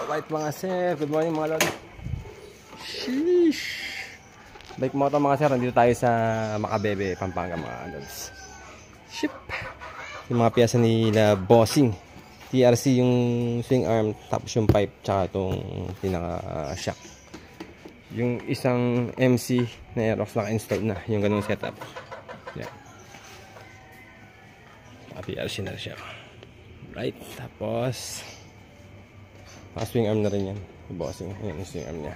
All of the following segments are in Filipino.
Alright mga sir, good morning mga lord. Sheesh. Bike moto mga sir, nandito tayo sa Macabebe, Pampanga mga lords. Ship. Yung mga piyesa nila Bossing. TRC yung swing arm, tapos yung pipe, tsaka itong pinaka shock. Yung isang MC na Aerox naka-install na, yung ganung setup. Yan. TRC na siya. Right, tapos swing arm na rin yan. Bossing, yan yung swing arm niya.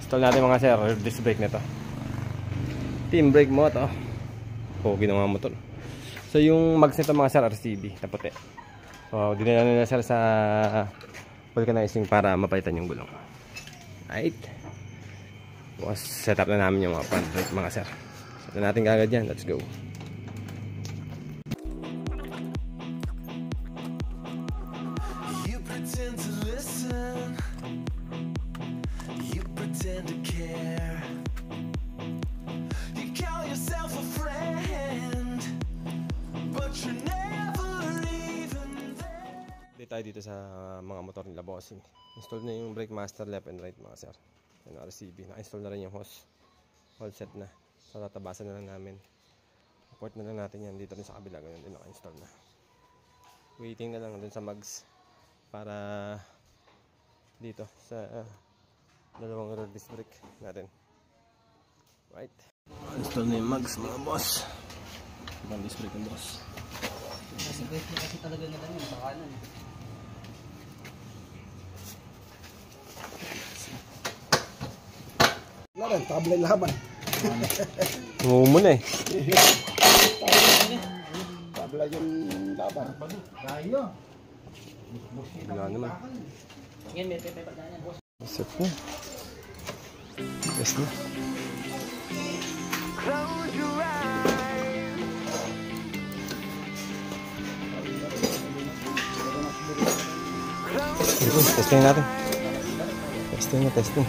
Install natin mga sir, disc brake nito. Team brake mo ito. Pogi ng mga motor. So yung mags nito mga sir, RCB na puti. So dinala nila sir sa vulcanizing para mapalitan yung gulong. Right. Tapos set up na namin yung mga front brake mga sir. Set na natin kagad yan. Let's go. Tayo dito sa mga motor nila Bossing. Install na yung brake master left and right mga sir. Yung RCB. Na-install na rin yung hose. All set na. So tatabasan na lang namin. Report na lang natin yan dito rin sa kabila. Ganun din naka-install na. Waiting na lang dun sa mags para dito sa dalawang rear disc brake natin. Right. Install na yung mags mga boss. Ibang disc brake yung boss. Kasi brake na kasi talaga nila yun sa kanan. Wala rin, tablet laban. Oo muna eh. Tablet yung laban. Kaya. Wala naman. Ngayon may pepe pa na yan. Set na. Yes na. Testing natin. Testing na, testing.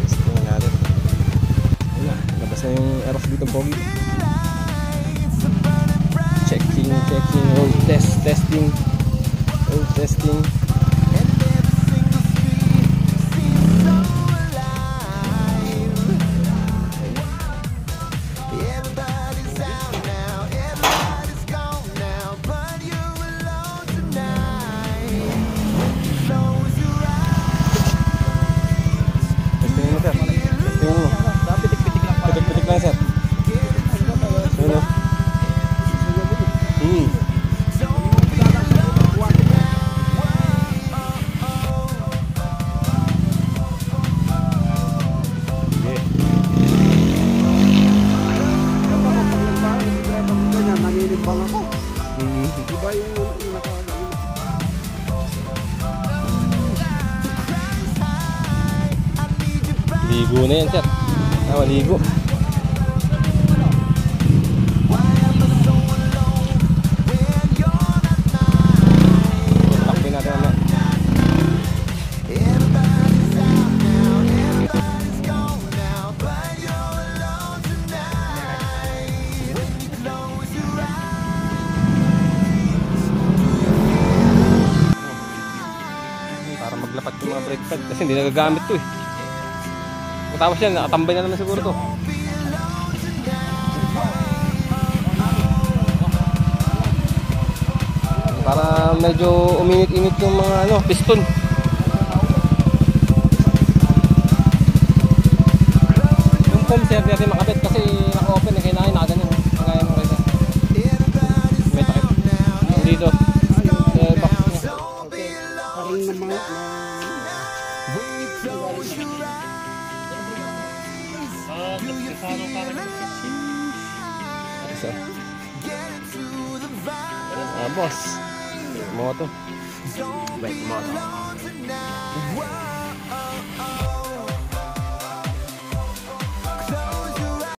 Testing natin. Wala, labas na yung Aerox dito pogi. Checking, checking, road test, testing. Road testing. Pitik-pitik lang sir. Ano? Nanginibang ako. Diba yung nakagawin? Ligo na yan sir. Ligo. Takpin natin naman. Para maglapat yung mga brake pad kasi hindi nagagamit to eh. Tapos yan, nakatambay na naman siguro to. Para medyo uminit-init yung mga piston. Yung foam sir, natin makabit kasi naka-open eh, kailangan nakaganyan. Kaya mo rin. May takip. Dito. Back niya. Parang naman boss. Moto. Bike moto.